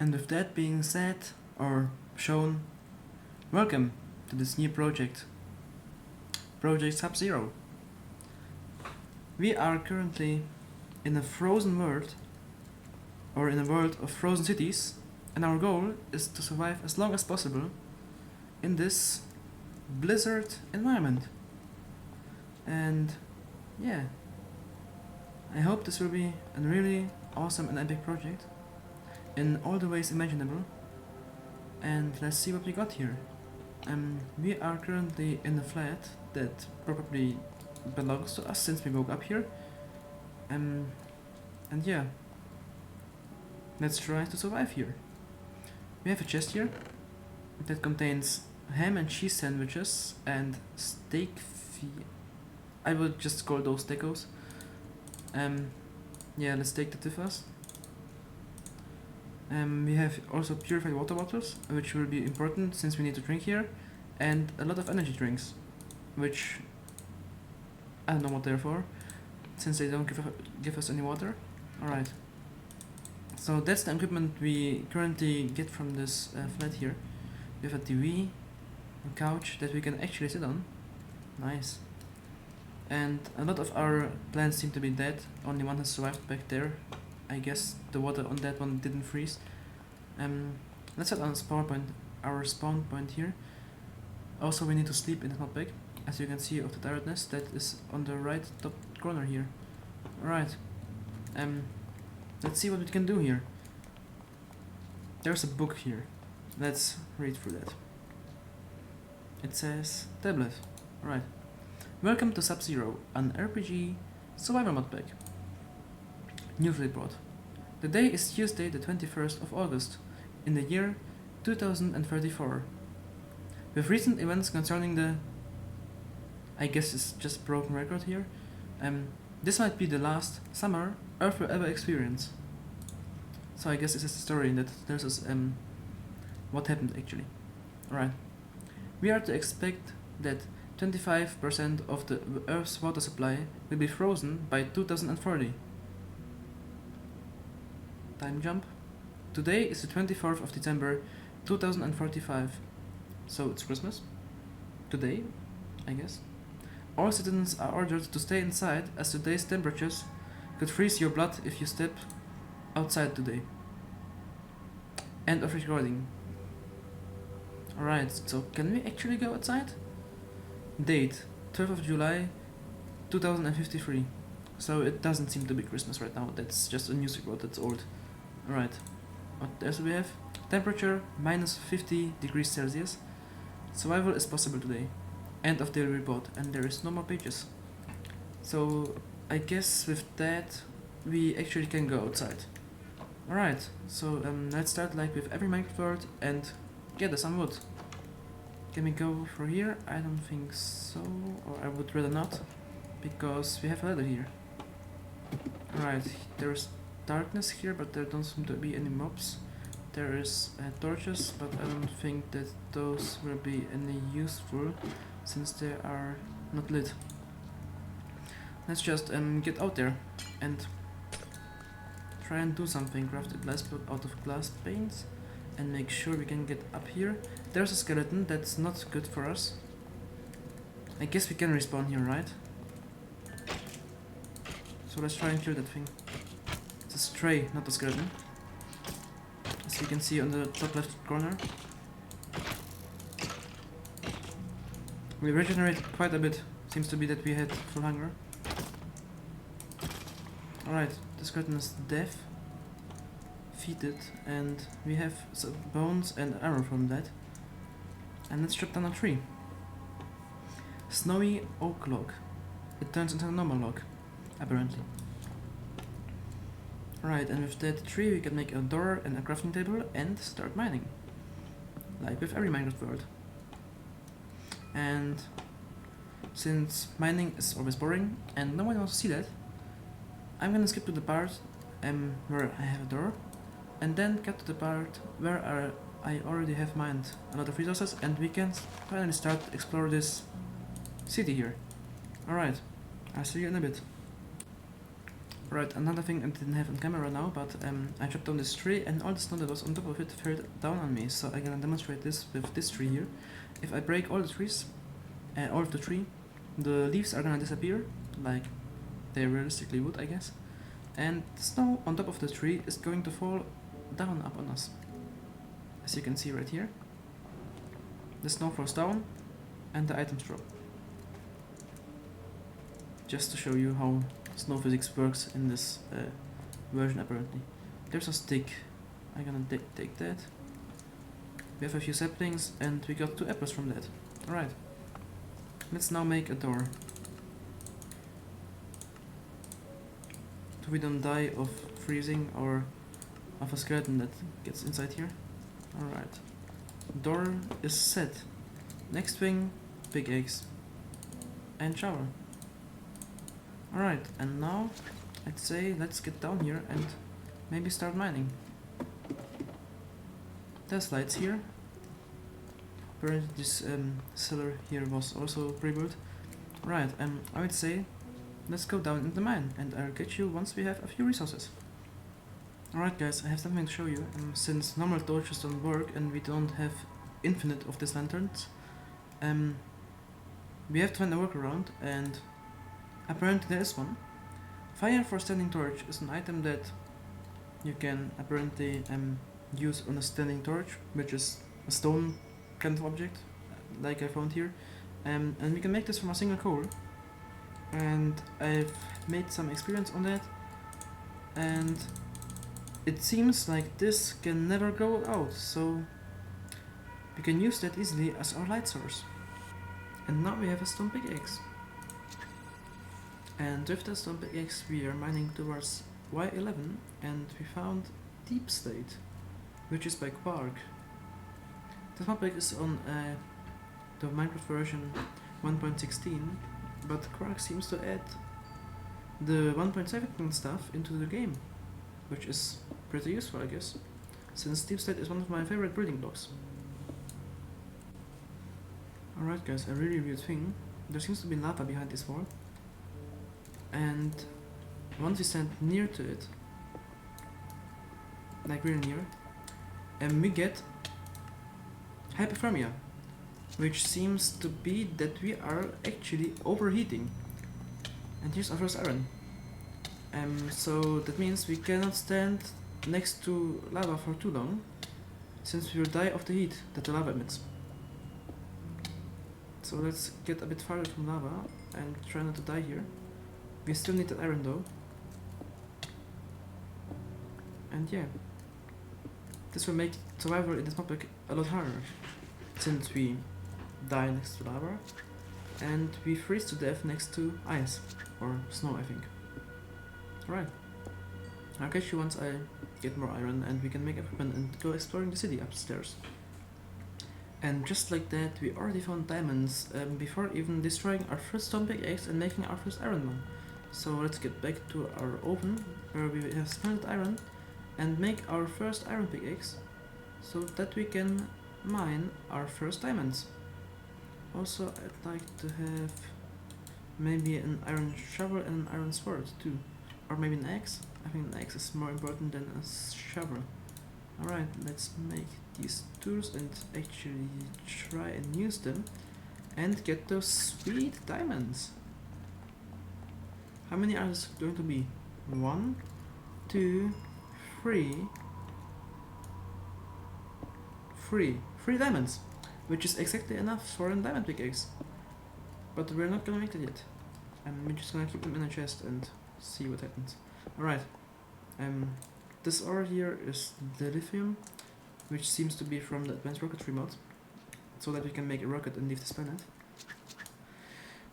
And with that being said, or shown, welcome to this new project, Project Sub-Zero. We are currently in a frozen world, or in a world of frozen cities, and our goal is to survive as long as possible in this blizzard environment. And yeah, I hope this will be a really awesome and epic project in all the ways imaginable. And let's see what we got here. We are currently in a flat that probably belongs to us since we woke up here. And yeah, let's try to survive here. We have a chest here that contains ham and cheese sandwiches and steak I would just call those tacos. Yeah, let's take that with us. We have also purified water bottles, which will be important since we need to drink here, and a lot of energy drinks, which I don't know what they're for, since they don't give us any water. Alright. So that's the equipment we currently get from this flat here. We have a TV, a couch that we can actually sit on. Nice. And a lot of our plants seem to be dead. Only one has survived back there. I guess the water on that one didn't freeze. Let's set on our spawn point here. Also, we need to sleep in the hot bag, as you can see of the tiredness that is on the right top corner here. Alright. Let's see what we can do here. There's a book here. Let's read through that. It says tablet. Alright. Welcome to Sub-Zero, an RPG survival mod pack. News report. The day is Tuesday the 21st of August, in the year 2034. With recent events concerning the... I guess it's just broken record here. This might be the last summer Earth will ever experience. So I guess this is the story that tells us what happened actually. Alright. We are to expect that 25% of the Earth's water supply will be frozen by 2040. Time jump. Today is the 24th of December 2045. So it's Christmas. Today, I guess. All citizens are ordered to stay inside as today's temperatures could freeze your blood if you step outside today. End of recording. Alright, so can we actually go outside? Date 12th of July 2053. So it doesn't seem to be Christmas right now, that's just a news report that's old. Alright, what else do we have? Temperature minus 50 degrees Celsius. Survival is possible today. End of daily report, and there is no more pages. So I guess with that we actually can go outside. Alright, so let's start like with every Minecraft world and gather some wood. Can we go through here? I don't think so, or I would rather not, because we have a ladder here. Alright, there's darkness here, but there don't seem to be any mobs. There is torches, but I don't think that those will be any useful, since they are not lit. Let's just get out there and try and do something. Craft a glass block out of glass panes and make sure we can get up here. There's a skeleton, that's not good for us. I guess we can respawn here, right? So let's try and kill that thing. It's a stray, not a skeleton. As you can see on the top left corner. We regenerate quite a bit. Seems to be that we had full hunger. Alright, the skeleton is deaf. Feed it, and we have some bones and arrow from that. And let's chop down a tree. Snowy oak log. It turns into a normal log, apparently. Right, and with that tree we can make a door and a crafting table and start mining. Like with every Minecraft world. And since mining is always boring and no one wants to see that, I'm gonna skip to the part where I have a door, and then get to the part where I already have mined a lot of resources and we can finally start to explore this city here. Alright, I'll see you in a bit. Right, another thing I didn't have on camera now, but I chopped down this tree and all the snow that was on top of it fell down on me, so I'm gonna demonstrate this with this tree here. If I break all the trees, all of the tree, the leaves are gonna disappear, like they realistically would, I guess, and the snow on top of the tree is going to fall down up on us. As you can see right here, the snow falls down and the items drop. Just to show you how snow physics works in this version apparently. There's a stick, I'm gonna take that. We have a few saplings and we got 2 apples from that. Alright, let's now make a door. So we don't die of freezing or of a skeleton that gets inside here. Alright, door is set. Next thing, big eggs and shower. Alright, and now I'd say let's get down here and maybe start mining. There's lights here. Apparently this cellar here was also pre-built. Right, I would say let's go down in the mine and I'll catch you once we have a few resources. Alright guys, I have something to show you. Since normal torches don't work and we don't have infinite of these lanterns, we have to find a workaround, and apparently there is one. Fire for standing torch is an item that you can apparently use on a standing torch, which is a stone kind of object, like I found here. And we can make this from a single coal. And I've made some experience on that. And it seems like this can never go out, so we can use that easily as our light source. And now we have a stone pickaxe. And with the stone pickaxe we are mining towards Y11 and we found Deep Slate, which is by Quark. This map is on the Minecraft version 1.16, but Quark seems to add the 1.17 stuff into the game, which is pretty useful I guess, since Deep Slate is one of my favorite building blocks. Alright guys, a really weird thing. There seems to be lava behind this wall. And once we stand near to it, like really near, and we get hypothermia, which seems to be that we are actually overheating. And here's our first iron. So that means we cannot stand next to lava for too long, since we will die of the heat that the lava emits. So let's get a bit farther from lava and try not to die here. We still need that iron though. And yeah, this will make survival in this map a lot harder, since we die next to lava and we freeze to death next to ice or snow, I think. Alright, I'll catch you once I get more iron and we can make equipment and go exploring the city upstairs. And just like that, we already found diamonds before even destroying our first stone pickaxe and making our first iron one. So let's get back to our oven where we have smelted iron and make our first iron pickaxe so that we can mine our first diamonds. Also, I'd like to have maybe an iron shovel and an iron sword too, or maybe an axe. I think an axe is more important than a shovel. Alright, let's make these tools and actually try and use them and get those sweet diamonds. How many are this going to be? 1, 2, 3. 3 diamonds, which is exactly enough for a diamond pickaxe. But we're not gonna make it yet. We're just gonna keep them in a chest and see what happens. Alright. This ore here is the lithium, which seems to be from the advanced rocketry mod, so that we can make a rocket and leave this planet.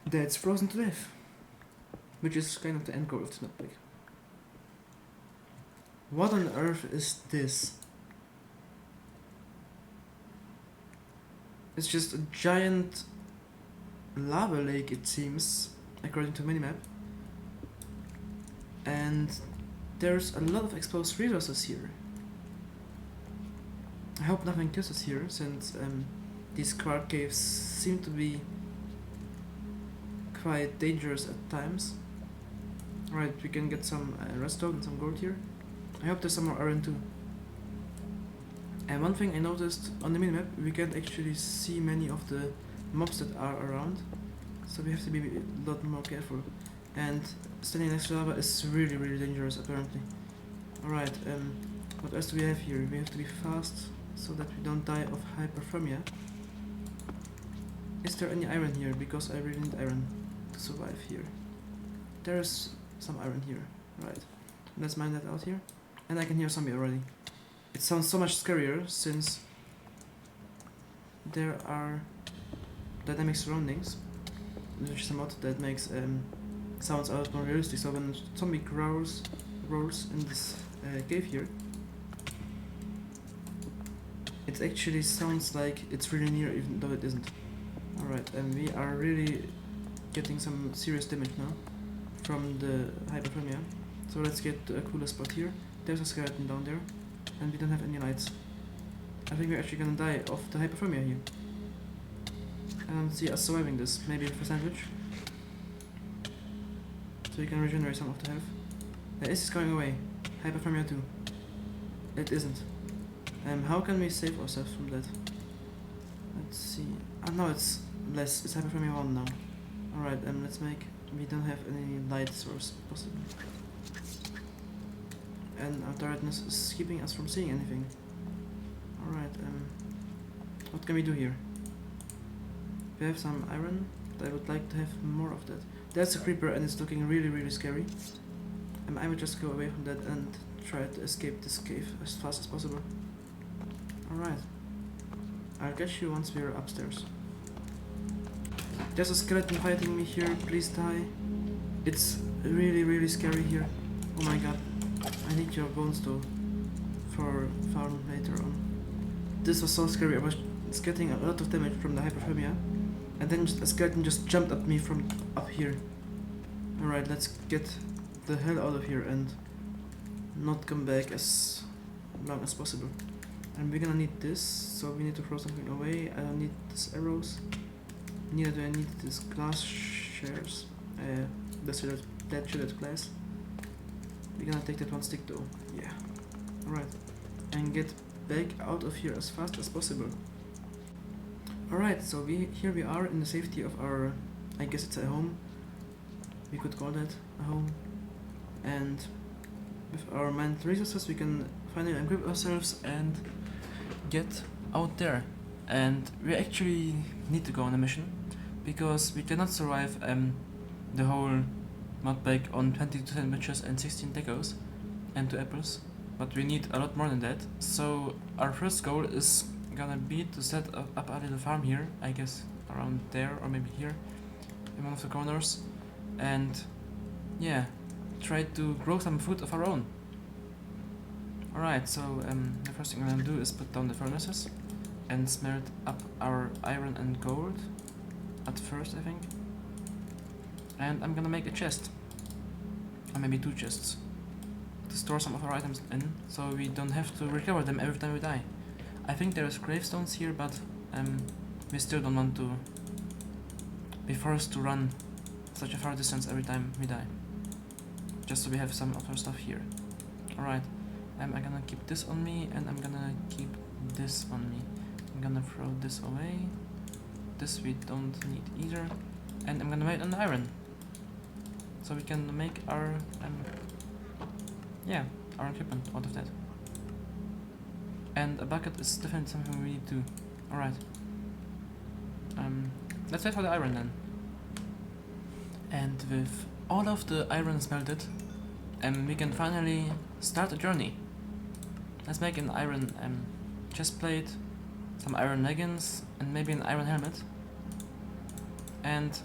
That's frozen to death, which is kind of the end goal of this map. What on earth is this? It's just a giant lava lake, it seems, according to minimap. And there's a lot of exposed resources here. I hope nothing kills us here, since these quark caves seem to be quite dangerous at times. Alright, we can get some redstone and some gold here. I hope there's some more iron too. And one thing I noticed on the minimap, we can't actually see many of the mobs that are around. So we have to be a lot more careful. And standing next to lava is really, really dangerous apparently. Alright, what else do we have here? We have to be fast so that we don't die of hyperthermia. Is there any iron here? Because I really need iron to survive here. There is some iron here. Right, let's mine that out here. And I can hear a zombie already. It sounds so much scarier since there are dynamic surroundings, which is a mod that makes sounds a lot more realistic. So when a zombie rolls in this cave here, it actually sounds like it's really near, even though it isn't. Alright, and we are really getting some serious damage now from the hyperthermia. So let's get to a cooler spot here. There's a skeleton down there, and we don't have any lights. I think we're actually gonna die of the hyperthermia here. I don't see us surviving this. Maybe for sandwich. So you can regenerate some of the health. Is going away. Hyperthermia 2. It isn't. How can we save ourselves from that? Let's see. No, it's less. It's hyperthermia 1 now. Alright, let's make... We don't have any light source possible. And our tiredness is keeping us from seeing anything. Alright, what can we do here? We have some iron, but I would like to have more of that. There's a creeper and it's looking really, really scary. I would just go away from that and try to escape this cave as fast as possible. Alright. I'll catch you once we're upstairs. There's a skeleton fighting me here, please die. It's really, really scary here. Oh my god. I need your bones though, for farm later on. This was so scary. I was getting a lot of damage from the hyperthermia, and then a skeleton just jumped at me from up here. Alright, let's get the hell out of here and not come back as long as possible. And we're gonna need this, so we need to throw something away. I don't need these arrows. Neither do I need these glass shards. That shredded glass. We're gonna take that one stick though. Yeah. Alright. And get back out of here as fast as possible. Alright, so here we are in the safety of our... I guess it's a home. We could call that a home. And with our mined resources we can finally equip ourselves and get out there. And we actually need to go on a mission, because we cannot survive the whole mod pack on 22 sandwiches and 16 tacos and 2 apples, but we need a lot more than that. So our first goal is gonna be to set up a little farm here, I guess around there or maybe here in one of the corners, and yeah, try to grow some food of our own. Alright, so the first thing I'm gonna do is put down the furnaces and smelt up our iron and gold at first, I think. And I'm gonna make a chest, or maybe 2 chests, to store some of our items in, so we don't have to recover them every time we die. I think there's gravestones here, but we still don't want to be forced to run such a far distance every time we die, just so we have some of our stuff here. Alright, I'm gonna keep this on me, and I'm gonna keep this on me. I'm gonna throw this away. This we don't need either. And I'm gonna make an iron, so we can make our our equipment out of that. And a bucket is definitely something we need to. Alright. Let's wait for the iron then. And with all of the iron smelted, we can finally start a journey. Let's make an iron chest plate, some iron leggings, and maybe an iron helmet. And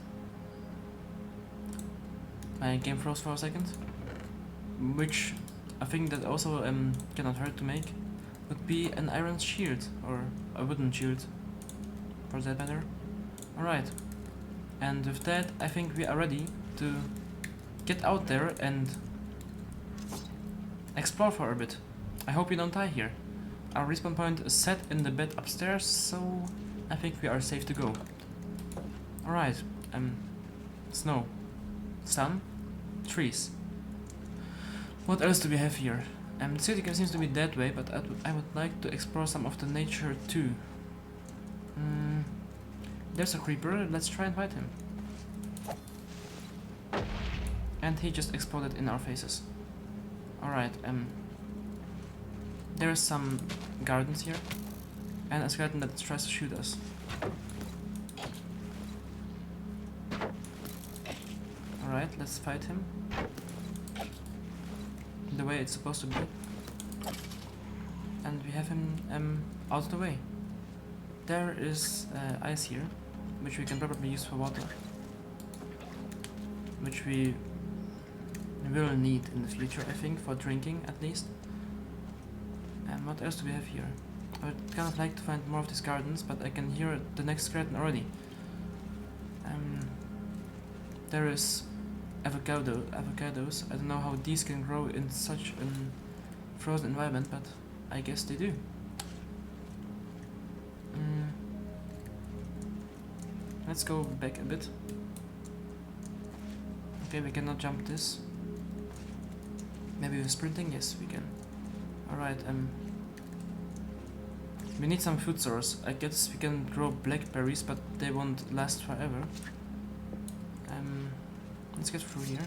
my game froze for a second, which I think that also cannot hurt to make, would be an iron shield, or a wooden shield for that matter. Alright, and with that I think we are ready to get out there and explore for a bit. I hope we don't die here. Our respawn point is set in the bed upstairs, so I think we are safe to go. Alright, snow, sun, trees. What else do we have here? The city seems to be that way, but I would like to explore some of the nature too. There's a creeper, let's try and fight him. And he just exploded in our faces. Alright, there's some gardens here. And a skeleton that tries to shoot us. Alright, let's fight him. The way it's supposed to be. And we have him out of the way. There is ice here, which we can probably use for water. Which we will need in the future, I think, for drinking at least. And what else do we have here? I would kind of like to find more of these gardens, but I can hear the next skeleton already. There is avocados. I don't know how these can grow in such a frozen environment, but I guess they do. Let's go back a bit. Okay, we cannot jump this. Maybe with sprinting? Yes, we can. Alright, we need some food source. I guess we can grow blackberries, but they won't last forever. Let's get through here.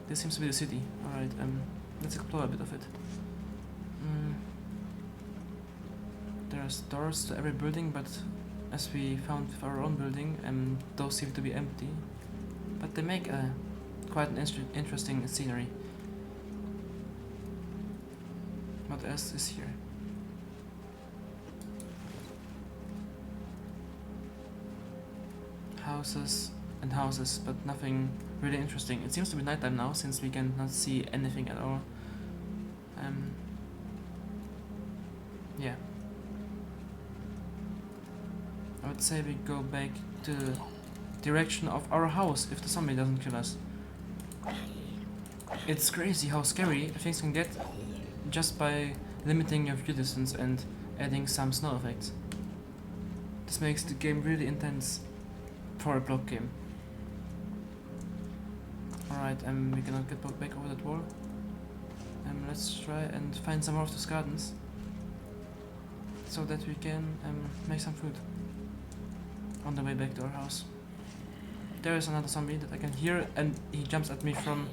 This seems to be the city. Alright, let's explore a bit of it. There's doors to every building, but as we found with our own building, those seem to be empty. But they make quite an interesting scenery. What else is here? Houses and houses, but nothing really interesting. It seems to be nighttime now, since we cannot see anything at all. Yeah. I would say we go back to the direction of our house if the zombie doesn't kill us. It's crazy how scary things can get just by limiting your view distance and adding some snow effects. This makes the game really intense for a block game. Alright, we cannot get back over that wall. Let's try and find some more of those gardens so that we can make some food on the way back to our house. There is another zombie that I can hear, and he jumps at me from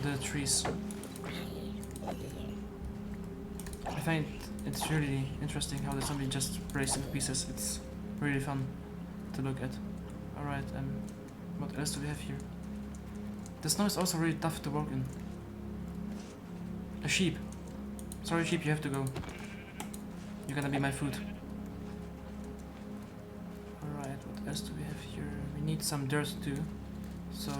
the trees. I find it's really interesting how the zombie just breaks into pieces. It's really fun to look at. Alright, what else do we have here? The snow is also really tough to walk in. A sheep. Sorry sheep, you have to go. You're gonna be my food. Alright, what else do we have here? We need some dirt too. So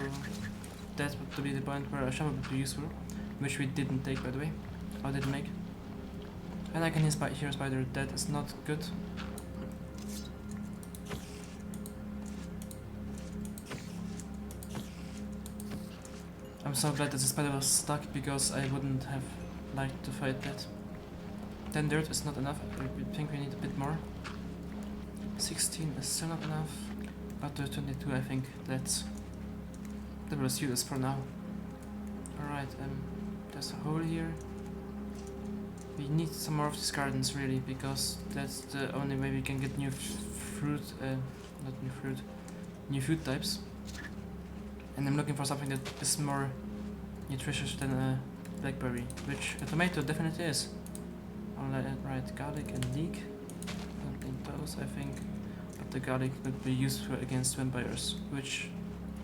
that would be the point where a shovel would be useful. Which we didn't take, by the way. Or didn't make. And I can hear a spider. That is not good. I'm so glad that the spider was stuck, because I wouldn't have liked to fight that. 10 dirt is not enough. I think we need a bit more. 16 is still not enough. Up to 22, I think that will suit us for now. Alright, there's a hole here. We need some more of these gardens really, because that's the only way we can get new fruit, new food types. And I'm looking for something that is more nutritious than a blackberry, which a tomato definitely is. Alright, garlic and leek. Don't need those, I think. But the garlic would be useful against vampires, which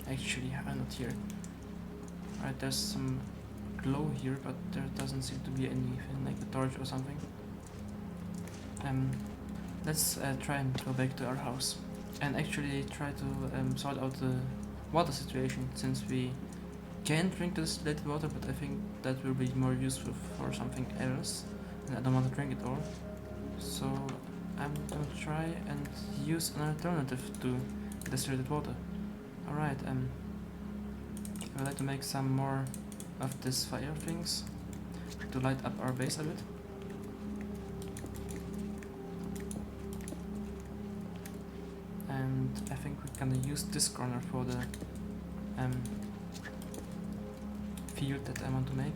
actually are not here. Alright, there's some glow here, but there doesn't seem to be anything like a torch or something. Let's try and go back to our house and actually try to sort out the water situation, since we can drink the distillated water, but I think that will be more useful for something else, and I don't want to drink it all. So I'm gonna try and use an alternative to distillated water. Alright, I would like to make some more of these fire things to light up our base a bit. And I think we're gonna use this corner for the field that I want to make.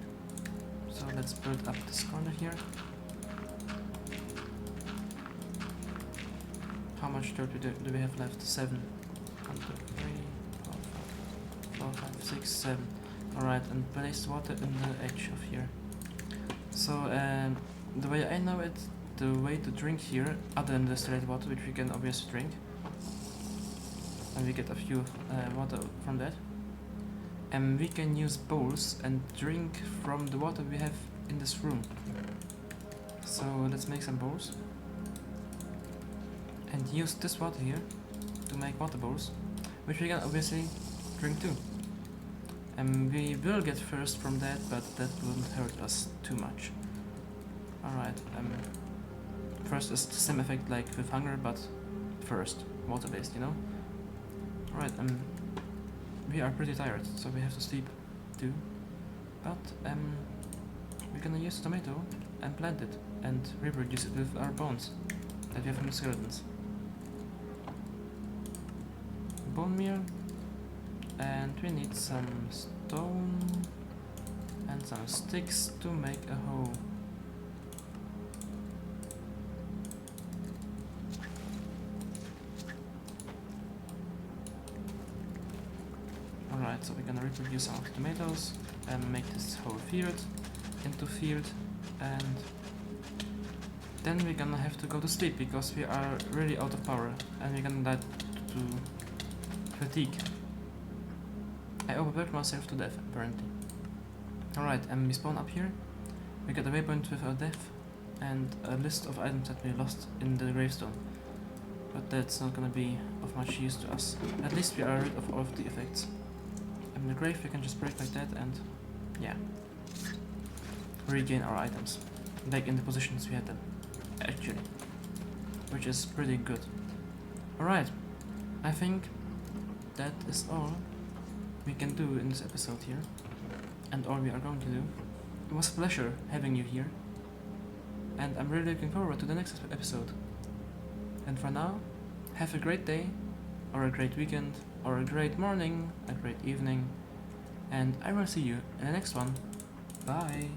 So let's build up this corner here. How much dirt do we have left? 7. 1, 2, 3, 4, 5, 6, 7. Alright, and place water in the edge of here. So the way I know it, the way to drink here, other than distilled water, which we can obviously drink, and we get a few water from that, and we can use bowls and drink from the water we have in this room. So let's make some bowls and use this water here to make water bowls, which we can obviously drink too. And we will get thirst from that, but that won't hurt us too much. Alright, first is the same effect like with hunger, but first, water based, you know? Alright, we are pretty tired, so we have to sleep too. But we're gonna use the tomato and plant it and reproduce it with our bones that we have from the skeletons. Bone meal, and we need some stone and some sticks to make a hoe. Alright, so we're gonna reproduce some of the tomatoes and make this whole field into field, and then we're gonna have to go to sleep because we are really out of power and we're gonna die to fatigue. I overworked myself to death, apparently. Alright, and we spawn up here. We get a waypoint with our death and a list of items that we lost in the gravestone. But that's not gonna be of much use to us. At least we are rid of all of the effects. And the grave we can just break like that and, yeah, regain our items. Back in the positions we had them, actually. Which is pretty good. Alright, I think that is all we can do in this episode here, and all we are going to do. It was a pleasure having you here, and I'm really looking forward to the next episode. And for now, have a great day, or a great weekend, or a great morning, a great evening, and I will see you in the next one. Bye!